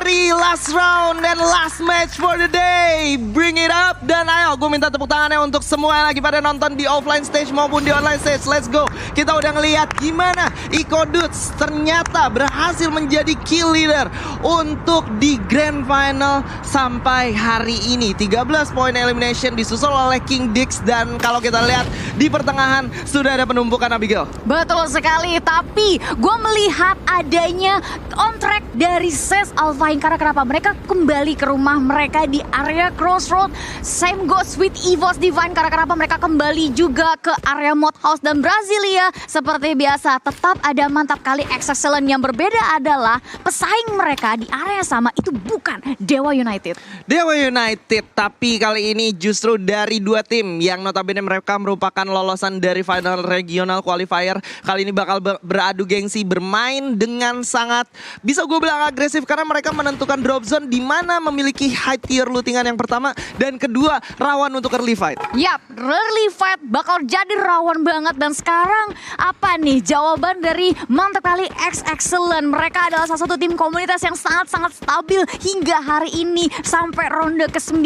dari last round dan last match for the day. Bring it up. Dan ayo gue minta tepuk tangannya untuk semua yang lagi pada nonton di offline stage maupun di online stage. Let's go. Kita udah ngelihat gimana Iko Dudes ternyata berhasil menjadi kill leader untuk di grand final sampai hari ini. 13 poin elimination disusul oleh King Dix. Dan kalau kita lihat di pertengahan sudah ada penumpukan, Abigail. Betul sekali, tapi gue melihat adanya on track dari SES Alphain. Karena kenapa? Mereka kembali ke rumah mereka di area Crossroad. Same goes with EVOS Divine. Karena kenapa? Mereka kembali juga ke area Mod House dan Brasilia. Seperti biasa, tetap ada mantap kali X-Excellent. Yang berbeda adalah pesaing mereka di area sama itu bukan Dewa United. Dewa United, tapi kali ini justru dari dua tim yang notabene mereka merupakan lolosan dari final regional qualifier. Kali ini bakal beradu gengsi, bermain dengan sangat bisa gue bilang agresif karena mereka menentukan drop zone di mana memiliki high tier lootingan yang pertama dan kedua rawan untuk early fight. Yap, early fight bakal jadi rawan banget. Dan sekarang apa nih jawaban dari mantap kali X-Excellent? Mereka adalah salah satu tim komunitas yang sangat-sangat stabil hingga hari ini sampai ronde ke-9.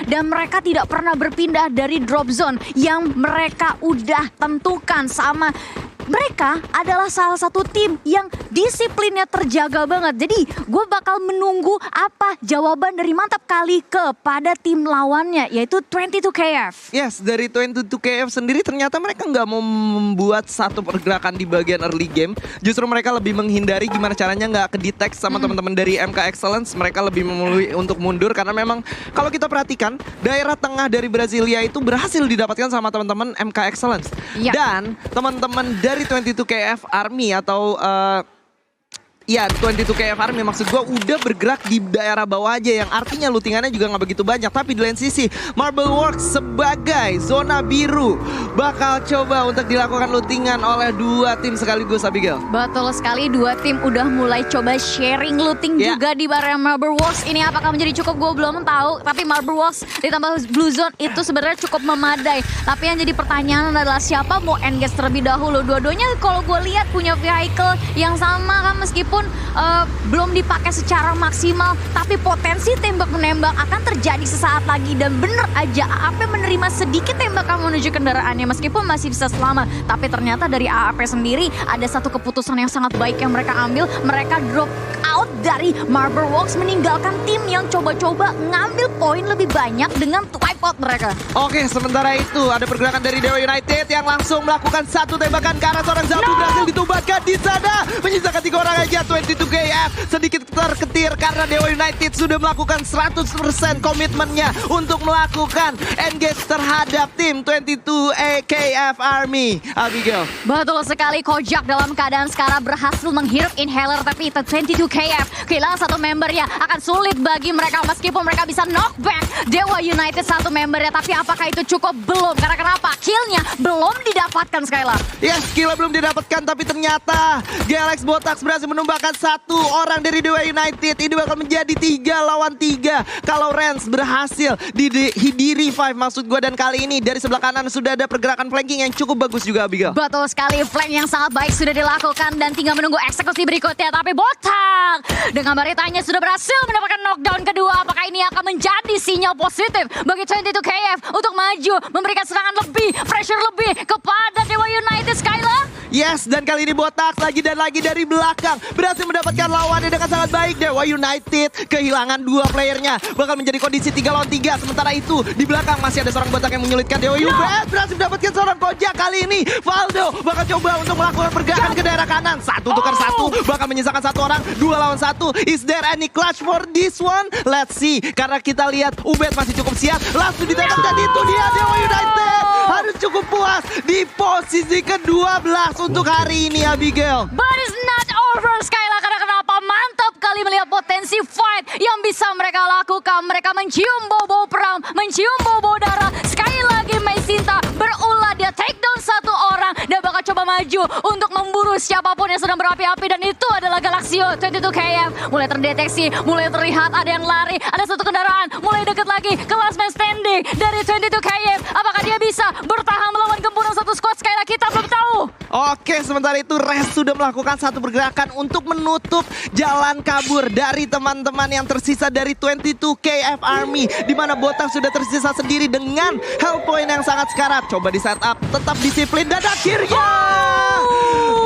Dan mereka tidak pernah berpindah dari drop zone yang mereka udah tentukan. Sama mereka adalah salah satu tim yang disiplinnya terjaga banget. Jadi gue bakal menunggu apa jawaban dari mantap kali kepada tim lawannya, yaitu 22KF. Yes, dari 22KF sendiri ternyata mereka nggak mau membuat satu pergerakan di bagian early game. Justru mereka lebih menghindari gimana caranya nggak kedetect sama teman-teman dari MK Excellence. Mereka lebih memilih untuk mundur karena memang kalau kita perhatikan daerah tengah dari Brasilia itu berhasil didapatkan sama teman-teman MK Excellence. Ya. Dan teman-teman dari 22KF Army atau 22KF Army maksud gue udah bergerak di daerah bawah aja yang artinya lootingannya juga nggak begitu banyak. Tapi di lain sisi Marble Works sebagai zona biru bakal coba untuk dilakukan lootingan oleh dua tim sekaligus, Abigail. Betul sekali, dua tim udah mulai coba sharing looting juga di area Marble Works. Ini apakah menjadi cukup, gue belum tahu. Tapi Marble Works ditambah Blue Zone itu sebenarnya cukup memadai. Tapi yang jadi pertanyaan adalah siapa mau engage terlebih dahulu. Dua-duanya kalau gue lihat punya vehicle yang sama kan, meskipun belum dipakai secara maksimal, tapi potensi tembak menembak akan terjadi sesaat lagi. Dan bener aja AAP menerima sedikit tembakan menuju kendaraannya meskipun masih bisa selamat. Tapi ternyata dari AAP sendiri ada satu keputusan yang sangat baik yang mereka ambil. Mereka drop out dari Marble Works, meninggalkan tim yang coba-coba ngambil poin lebih banyak dengan wipe out mereka. Oke, sementara itu ada pergerakan dari Dewa United yang langsung melakukan satu tembakan ke arah seorang Zabu. Berhasil ditumbangkan di sana, menyisakan 3 orang aja. 22KF sedikit terketir karena Dewa United sudah melakukan 100% komitmennya untuk melakukan engage terhadap tim 22KF Army, Abigail. Betul sekali, Kojak dalam keadaan sekarang berhasil menghirup inhaler, tapi 22KF kehilangan satu membernya. Akan sulit bagi mereka meskipun mereka bisa knockback Dewa United satu membernya. Tapi apakah itu cukup? Belum. Karena kenapa? Killnya belum didapatkan, Skylar. Yes, killnya belum didapatkan, tapi ternyata Galax Botax berhasil menumbalkan satu orang dari Dewa United. Ini bakal menjadi 3 lawan 3 kalau Rans berhasil di revive maksud gue. Dan kali ini dari sebelah kanan sudah ada pergerakan flanking yang cukup bagus juga, Abigail. Betul sekali, flank yang sangat baik sudah dilakukan dan tinggal menunggu eksekusi berikutnya. Tapi Botak dengan baritanya sudah berhasil mendapatkan knockdown kedua. Apakah ini akan menjadi sinyal positif bagi 22KF untuk maju, memberikan serangan lebih, pressure lebih kepada Dewa United, Skylar? Yes, dan kali ini Botak lagi dan lagi dari belakang berhasil mendapatkan lawannya dengan sangat baik. Dewa United kehilangan 2 playernya, bakal menjadi kondisi 3 lawan 3. Sementara itu di belakang masih ada seorang Botak yang menyulitkan Dewa United. Berhasil mendapatkan seorang Kojak. Kali ini Valdo bakal coba untuk melakukan pergerakan ke daerah kanan. 1 tukar 1, bakal menyisakan 1 orang. 2 lawan 1. Is there any clutch for this one? Let's see. Karena kita lihat Ubed masih cukup siap. Langsung ditembak dan itu dia Dewa United harus cukup puas di posisi ke-12 untuk hari ini, Abigail. But it's not over, Skylar. Karena kenapa? Mantap kali melihat potensi fight yang bisa mereka lakukan. Mereka mencium bau-bau perang, mencium bau-bau darah. Sekali lagi Mei Sinta berulah, dia take down 1 orang dan bakal coba maju untuk memburu siapapun yang sedang berapi-api. Dan itu adalah Galaxio 22KF. Mulai terdeteksi, mulai terlihat ada yang lari, ada satu kendaraan mulai dekat lagi ke last man standing dari 22KF. Apakah dia bisa bertahan melawan gempuran satu squad? Sekali lagi kita belum tahu. Oke, sementara itu Res sudah melakukan satu pergerakan untuk menutup jalan kabur dari teman-teman yang tersisa dari 22 KF Army, di mana Botak sudah tersisa sendiri dengan health point yang sangat sekarat. Coba di setup, tetap disiplin dan akhirnya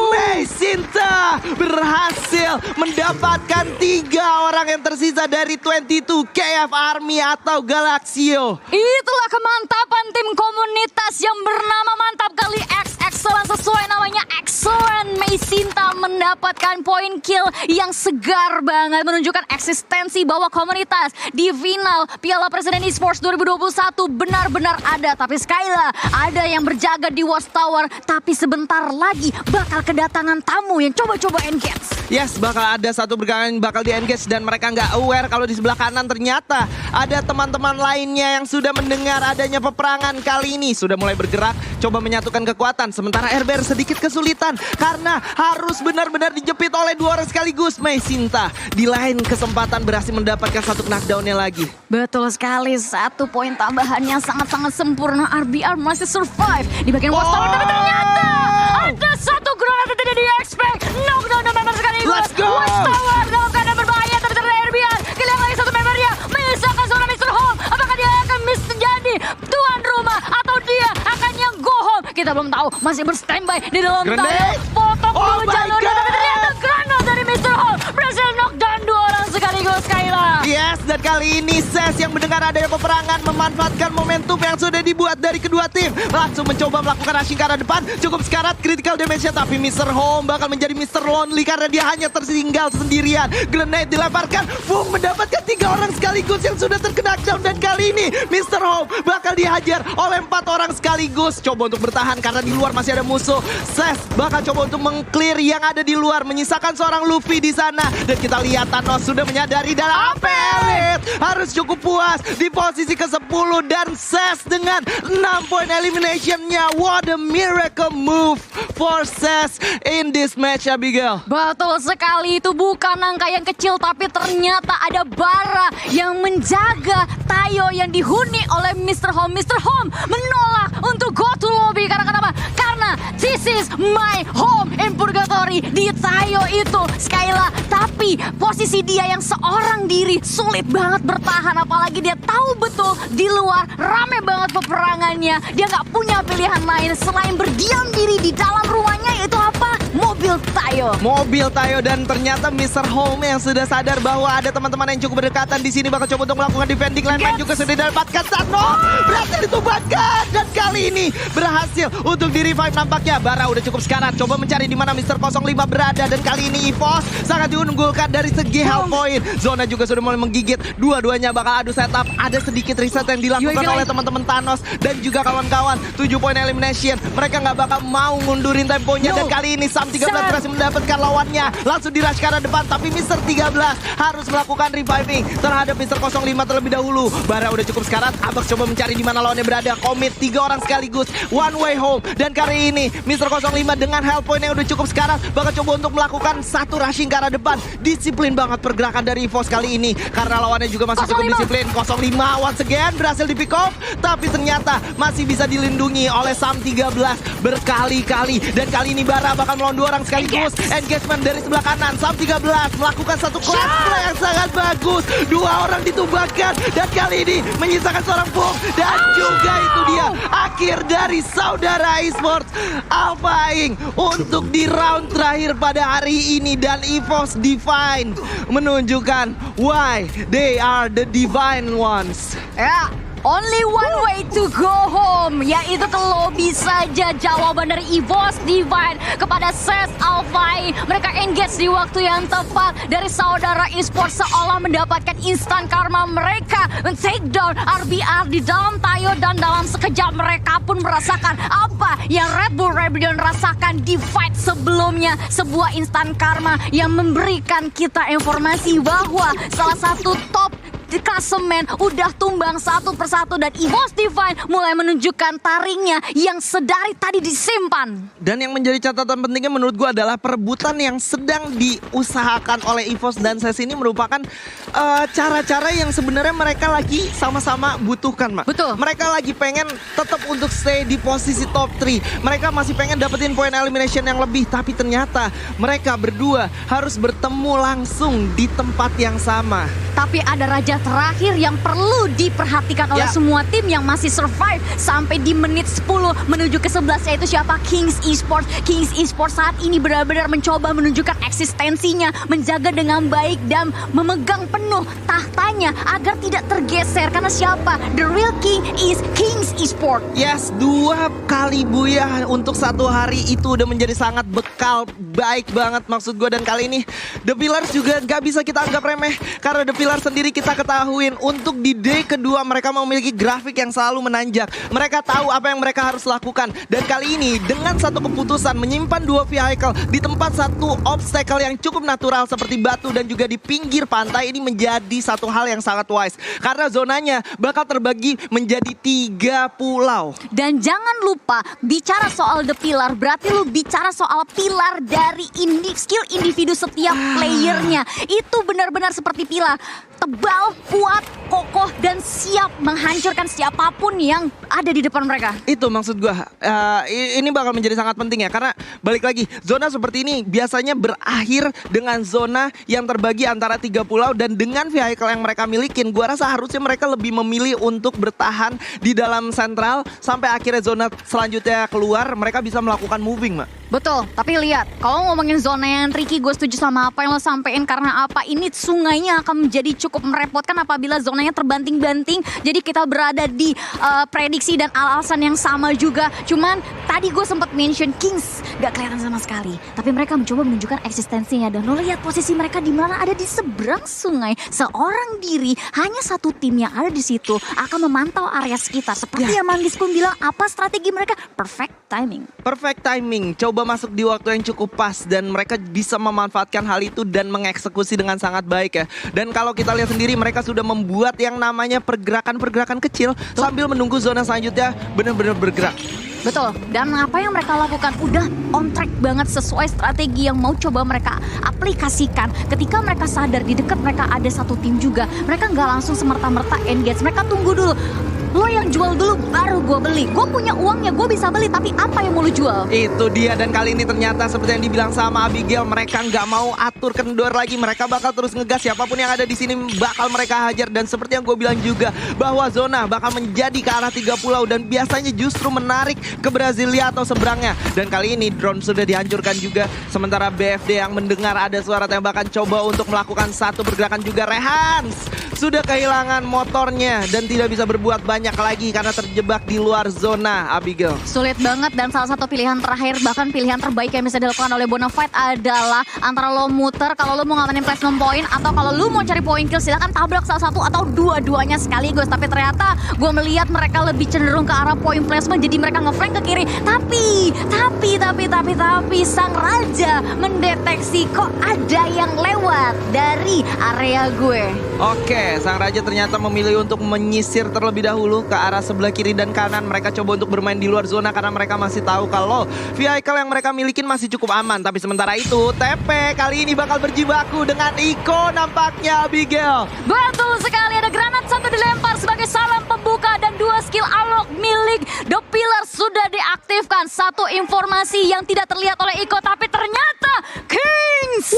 Mei Sinta berhasil mendapatkan 3 orang yang tersisa dari 22 KF Army atau Galaxio. Itulah kemantapan tim komunitas yang bernama Mantap Kali X Excellent, sesuai namanya Excellent. Mei Sinta mendapatkan poin kill yang segar banget, menunjukkan eksistensi bahwa komunitas di final Piala Presiden Esports 2021 benar-benar ada. Tapi Skyla, ada yang berjaga di Watchtower, tapi sebentar lagi bakal kedatangan tamu yang coba-coba engage. Yes, bakal ada satu pergerakan bakal di-engage dan mereka nggak aware kalau di sebelah kanan ternyata ada teman-teman lainnya yang sudah mendengar adanya peperangan kali ini. Sudah mulai bergerak, coba menyatukan kekuatan. Sementara RBR sedikit kesulitan karena harus benar-benar dijepit oleh 2 orang sekaligus. Mei Sinta di lain kesempatan berhasil mendapatkan satu knockdown-nya lagi. Betul sekali, 1 poin tambahannya sangat-sangat sempurna. RBR masih survive di bagian Watchtower, tapi ternyata ada satu granat yang tidak di-expect. Knockdown dan member sekaligus. Let's go! Watchtower dalam keadaan berbahaya, tapi ternyata RBR kehilangan lagi satu membernya. Menyisakan seorang Mr. Home. Apakah dia akan menjadi tuan rumah atau dia akan yang go home? Kita belum tahu, masih berstandby di dalam Grenade! tayar. Potong Oh dulu my jalurnya, God! tapi ternyata granat dari Mr. Home berhasil knockdown 2 orang sekaligus, Skyla. Yes, dan kali ini Ses yang mendengar adanya peperangan memanfaatkan momentum yang sudah dibuat dari kedua tim. Langsung mencoba melakukan rushing ke arah depan. Cukup sekarat critical damage-nya, tapi Mr. Home bakal menjadi Mr. Lonely karena dia hanya tertinggal sendirian. Grenade dilemparkan, Bung mendapatkan 3 orang sekaligus yang sudah terkena down. Dan kali ini Mr. Home bakal dihajar oleh 4 orang sekaligus. Coba untuk bertahan karena di luar masih ada musuh. Ses bakal coba untuk meng-clear yang ada di luar, menyisakan seorang Luffy di sana. Dan kita lihat Thanos sudah menyadari dalam Elite harus cukup puas di posisi ke-10 dan Ses dengan 6 poin elimination-nya. What a miracle move for Ses in this match, Abigail. Betul sekali, itu bukan angka yang kecil, tapi ternyata ada Bara yang menjaga Tayo yang dihuni oleh Mr. Home. Mr. Home menolak untuk go to lobby. Karena kenapa? Karena this is my home in Purgatory di Tayo itu, Skyla. Tapi posisi dia yang seorang diri sulit banget bertahan, apalagi dia tahu betul di luar rame banget peperangannya. Dia nggak punya pilihan lain selain berdiam diri di dalam rumahnya, yaitu apa? Mobil Tayo. Mobil Tayo, dan ternyata Mr. Home yang sudah sadar bahwa ada teman-teman yang cukup berdekatan di sini bakal coba untuk melakukan defending line juga sudah didapatkan. Thanos berhasil ditumbangkan dan kali ini berhasil untuk di revive nampaknya. Bara udah cukup sekarat, coba mencari di mana Mr. 05 berada, dan kali ini EVOS sangat diunggulkan dari segi health point. Zona juga sudah mulai menggigit, dua-duanya bakal adu setup. Ada sedikit reset yang dilakukan oleh teman-teman Thanos dan juga kawan-kawan. 7 poin elimination, mereka nggak bakal mau ngundurin temponya. Dan kali ini Sam 13 berhasil mendapatkan lawannya, langsung di rush ke arah depan, tapi Mr. 13 harus melakukan reviving terhadap Mr. 05 terlebih dahulu. Bara udah cukup sekarat, Abax coba mencari di mana lawannya berada. Commit 3 orang sekaligus, one way home. Dan kali ini Mr. 05 dengan health point yang udah cukup sekarat bakal coba untuk melakukan satu rushing ke arah depan. Disiplin banget pergerakan dari EVOS kali ini karena lawannya juga masih cukup disiplin. 05 once again berhasil di pick off, tapi ternyata masih bisa dilindungi oleh Sam 13 berkali-kali. Dan kali ini Bara bakal melawan 2 orang sekaligus. Engagement dari sebelah kanan, Sam 13 melakukan satu class play yang sangat bagus. 2 orang ditumbangkan dan kali ini menyisakan seorang Bung. Dan juga itu dia akhir dari saudara esports Alpha Inc untuk di round terakhir pada hari ini. Dan EVOS Divine menunjukkan why they are the divine ones. Ya, only one way to go home, yaitu ke lobby saja. Jawaban dari EVOS Divine kepada Ses Alpha. Mereka engage di waktu yang tepat dari saudara esports, seolah mendapatkan instant karma. Mereka men-take down RBR di dalam Tayo, dan dalam sekejap mereka pun merasakan apa yang Red Bull Rebellion rasakan di fight sebelumnya. Sebuah instant karma yang memberikan kita informasi bahwa salah satu top di klasemen udah tumbang satu persatu dan EVOS Divine mulai menunjukkan taringnya yang sedari tadi disimpan. Dan yang menjadi catatan pentingnya menurut gue adalah perebutan yang sedang diusahakan oleh EVOS dan SES ini merupakan cara-cara yang sebenarnya mereka lagi sama-sama butuhkan, Mak. Betul. Mereka lagi pengen tetap untuk stay di posisi top 3. Mereka masih pengen dapetin poin elimination yang lebih, tapi ternyata mereka berdua harus bertemu langsung di tempat yang sama. Tapi ada raja terakhir yang perlu diperhatikan oleh semua tim yang masih survive sampai di menit 10 menuju ke 11, yaitu siapa? Kings Esports. Kings Esports saat ini benar-benar mencoba menunjukkan eksistensinya, menjaga dengan baik dan memegang penuh tahtanya agar tidak tergeser. Karena siapa? The real king is Kings Esports. Yes, 2 kali buyah untuk satu hari itu udah menjadi sangat bekal baik banget maksud gue. Dan kali ini The Pillars juga gak bisa kita anggap remeh, karena The Pillars sendiri kita ketahuin untuk di day kedua mereka memiliki grafik yang selalu menanjak. Mereka tahu apa yang mereka harus lakukan, dan kali ini dengan satu keputusan menyimpan 2 vehicle di tempat satu obstacle yang cukup natural seperti batu dan juga di pinggir pantai, ini menjadi satu hal yang sangat wise karena zonanya bakal terbagi menjadi 3 pulau. Dan jangan lupa, bicara soal The Pillar berarti lu bicara soal pilar dari skill individu setiap playernya. Itu benar-benar seperti pilar, tebal, kuat, kokoh, dan siap menghancurkan siapapun yang ada di depan mereka. Itu maksud gue, ini bakal menjadi sangat penting ya, karena balik lagi, zona seperti ini biasanya berakhir dengan zona yang terbagi antara 3 pulau, dan dengan vehicle yang mereka milikin, gue rasa harusnya mereka lebih memilih untuk bertahan di dalam sentral sampai akhirnya zona selanjutnya keluar, mereka bisa melakukan moving, Mak. Betul, tapi lihat, kalau ngomongin zona yang tricky, gue setuju sama apa yang lo sampein. Karena apa? Ini sungainya akan menjadi cukup merepotkan apabila zonanya terbanting-banting. Jadi kita berada di prediksi dan alasan yang sama juga. Cuman tadi gue sempat mention Kings gak kelihatan sama sekali, tapi mereka mencoba menunjukkan eksistensinya. Dan lo lihat posisi mereka di mana, ada di seberang sungai. Seorang diri, hanya satu tim yang ada di situ akan memantau area sekitar. Seperti yang Manggis pun bilang, apa strategi mereka? Perfect timing. Perfect timing, coba masuk di waktu yang cukup pas, dan mereka bisa memanfaatkan hal itu dan mengeksekusi dengan sangat baik ya. Dan kalau kita lihat sendiri, mereka sudah membuat yang namanya pergerakan-pergerakan kecil sambil menunggu zona selanjutnya benar-benar bergerak. Betul, dan apa yang mereka lakukan udah on track banget, sesuai strategi yang mau coba mereka aplikasikan. Ketika mereka sadar di dekat mereka ada satu tim juga, mereka nggak langsung semerta-merta engage, mereka tunggu dulu. Lo yang jual dulu baru gue beli. Gue punya uangnya, gue bisa beli, tapi apa yang mau lo jual? Itu dia, dan kali ini ternyata seperti yang dibilang sama Abigail, mereka nggak mau atur kendor lagi. Mereka bakal terus ngegas, siapapun yang ada di sini bakal mereka hajar. Dan seperti yang gue bilang juga, bahwa zona bakal menjadi ke arah 3 pulau dan biasanya justru menarik ke Brasilia atau seberangnya. Dan kali ini drone sudah dihancurkan juga. Sementara BFD yang mendengar ada suara tembakan coba untuk melakukan satu pergerakan juga. Rehans sudah kehilangan motornya dan tidak bisa berbuat banyak lagi karena terjebak di luar zona, Abigail. Sulit banget, dan salah satu pilihan terakhir, bahkan pilihan terbaik yang bisa dilakukan oleh Bonafide adalah antara lo muter kalau lo mau ngamanin placement point, atau kalau lo mau cari point kill silahkan tabrak salah satu atau dua-duanya sekaligus. Tapi ternyata gue melihat mereka lebih cenderung ke arah point placement, jadi mereka ngeflank ke kiri. Tapi sang raja mendeteksi kok ada yang lewat dari area gue. Oke, sang raja ternyata memilih untuk menyisir terlebih dahulu ke arah sebelah kiri dan kanan. Mereka coba untuk bermain di luar zona karena mereka masih tahu kalau vehicle yang mereka milikin masih cukup aman. Tapi sementara itu, TP kali ini bakal berjibaku dengan Iko nampaknya, Abigail. Betul sekali, ada granat satu dilempar sebagai salam pembuka, dan 2 skill unlock milik The Pillar sudah diaktifkan. Satu informasi yang tidak terlihat oleh Iko, tapi ternyata Kings.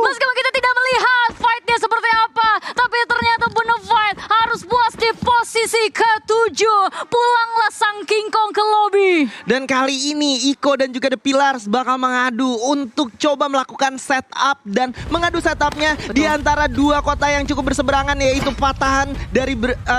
Meskipun kita tidak melihat fight-nya seperti apa, tapi ternyata Bonafide harus puas di posisi ke-7. Pulanglah sang King Kong ke lobby. Dan kali ini Iko dan juga The Pillars bakal mengadu untuk coba melakukan setup dan mengadu setupnya di antara 2 kota yang cukup berseberangan, yaitu patahan dari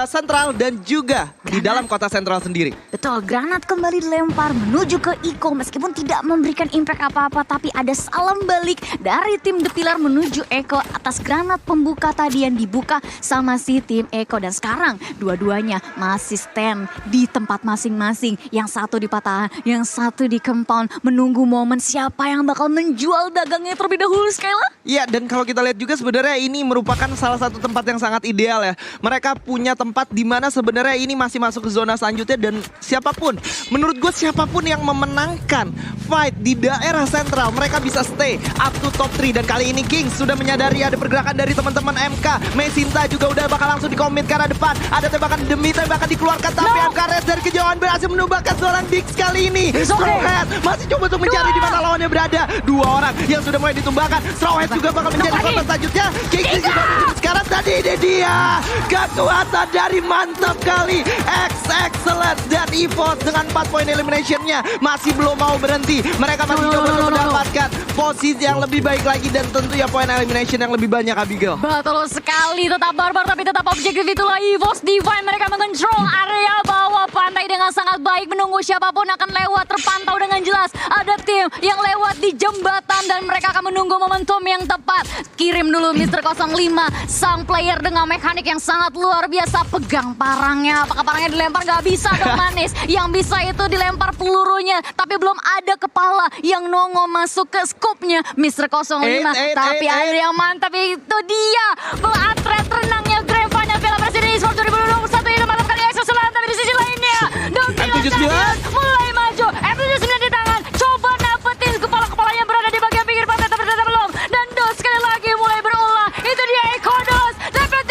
sentral dan juga di dalam kota sentral sendiri. Betul, granat kembali dilempar menuju ke Iko meskipun tidak memberikan impact apa-apa, tapi ada salam balik dari tim The Pillar menuju Eko atas granat pembuka tadi yang dibuka sama si tim Eko. Dan sekarang dua-duanya masih stand di tempat masing-masing. Yang satu di patahan bertahan, yang satu di compound menunggu momen siapa yang bakal menjual dagangnya terlebih dahulu Skyla. Iya, dan kalau kita lihat juga sebenarnya ini merupakan salah satu tempat yang sangat ideal ya. Mereka punya tempat di mana sebenarnya ini masih masuk ke zona selanjutnya dan siapapun, menurut gue siapapun yang memenangkan fight di daerah sentral, mereka bisa stay up to top 3. Dan kali ini Kings sudah menyadari ada pergerakan dari teman-teman MK. Mesinta juga udah bakal langsung dikomit ke arah depan. Ada tembakan demi tembakan dikeluarkan, tapi MK Red dari kejauhan berhasil menumbalkan seorang Dix kali ini. Strawhead masih coba untuk mencari di mana lawannya berada. Dua orang yang sudah mulai ditumbangkan. Strawhead juga bakal menjadi korban selanjutnya. Kings juga sekarang tadi ini dia kekuatan dari mantap kali Excellent dan EVOS dengan 4 poin eliminationnya masih belum mau berhenti. Mereka masih coba untuk mendapatkan posisi yang lebih baik lagi dan tentu ya poin elimination yang lebih banyak, Abigail. Betul sekali, tetap barbar tapi tetap objektif, itulah EVOS Divine. Mereka mengontrol area bawah pantai dengan sangat baik, menunggu siapapun akan lewat, terpantau dengan jelas. Ada tim yang lewat di jembatan dan mereka akan menunggu momentum yang tepat. Kirim dulu Mr. 05, sang player dengan mekanik yang sangat luar biasa. Pegang parangnya, apakah parangnya dilempar? Gak bisa dong manis. Yang bisa itu dilempar pelurunya, tapi belum ada kepala yang nongol masuk ke scope-nya Mr. 05. Tapi ada yang mantap, itu dia atlet renangnya Grand Final Piala Presiden Esports 2021 ini mantap kali Excellent. Tapi di sisi lainnya M79 mulai maju, M79 di tangan, coba dapetin kepala-kepala yang berada di bagian pinggir pantai, tapi ternyata belum. Dan Dos sekali lagi mulai berulah, itu dia Eko Dos, dapat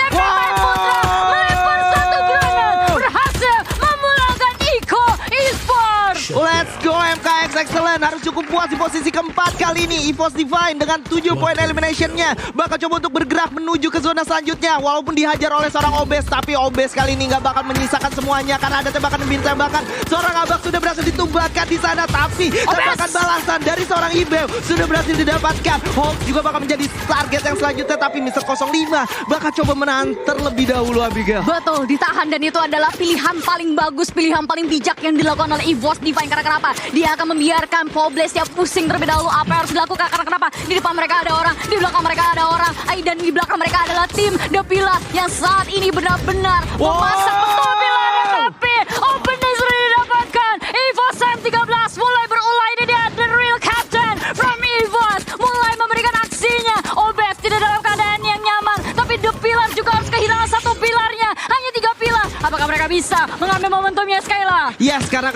Putra melempar satu granat, berhasil memulangkan Iko Esports. Let's go MKX Excellent, harus cukup puas di posisi keempat kali ini. EVOS Divine dengan 7 poin eliminationnya bakal coba untuk bergerak menuju ke zona selanjutnya. Walaupun dihajar oleh seorang Obes, tapi Obes kali ini nggak bakal menyisakan semuanya karena ada tembakan demi tembakan. Seorang Abak sudah berhasil ditumbangkan di sana, tapi tembakan balasan dari seorang Ibeo sudah berhasil didapatkan. Hulk juga bakal menjadi target yang selanjutnya, tapi Mr. 05 bakal coba menahan terlebih dahulu, Abigail. Betul, ditahan, dan itu adalah pilihan paling bagus, pilihan paling bijak yang dilakukan oleh EVOS Divine. Karena kenapa? Dia akan membiarkan Pobles yang pusing terlebih dahulu. Apa yang harus dilakukan? Karena kenapa? Di depan mereka ada orang, di belakang mereka ada orang, dan di belakang mereka adalah tim The Pillar yang saat ini benar-benar memasak betul pilarnya. Tapi opening sudah didapatkan. EVOS M13 mulai berulah, ini dia the real captain from EVOS mulai memberikan aksinya. Obes tidak dalam keadaan yang nyaman, tapi The Pillar juga harus kehilangan satu pilarnya. Hanya 3 pilar. Apakah mereka bisa mengambil momentumnya, Skyla? Yes, karena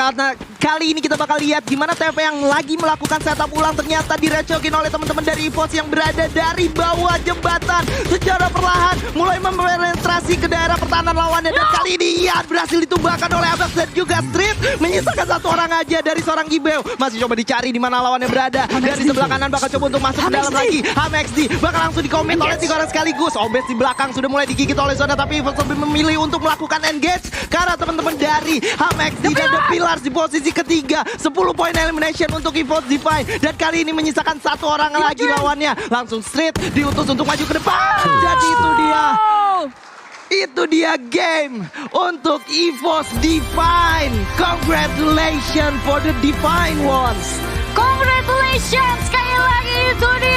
kali ini kita bakal lihat gimana TP yang lagi melakukan setup ulang ternyata direcokin oleh teman-teman dari EVOS yang berada dari bawah jembatan. Secara perlahan mulai mempenetrasi ke daerah pertahanan lawannya. Dan kali ini Ian berhasil ditumbangkan oleh Abax dan juga Street. Menyisakan satu orang aja dari seorang Ibeo. Masih coba dicari di mana lawannya berada. Dari sebelah kanan bakal coba untuk masuk ke dalam lagi. HMXD bakal langsung dikomit oleh 3 orang sekaligus. Obes di belakang sudah mulai digigit oleh Zona, tapi EVOS lebih memilih untuk melakukan engage karena teman-teman dari HMXD dan The Pillars di posisi ketiga. 10 poin elimination untuk EVOS Divine. Dan kali ini menyisakan satu orang lagi lawannya. Langsung Street diutus untuk maju ke depan. Jadi itu dia game untuk EVOS Divine. Congratulations for the Divine ones. Congratulations, sekali lagi itu dia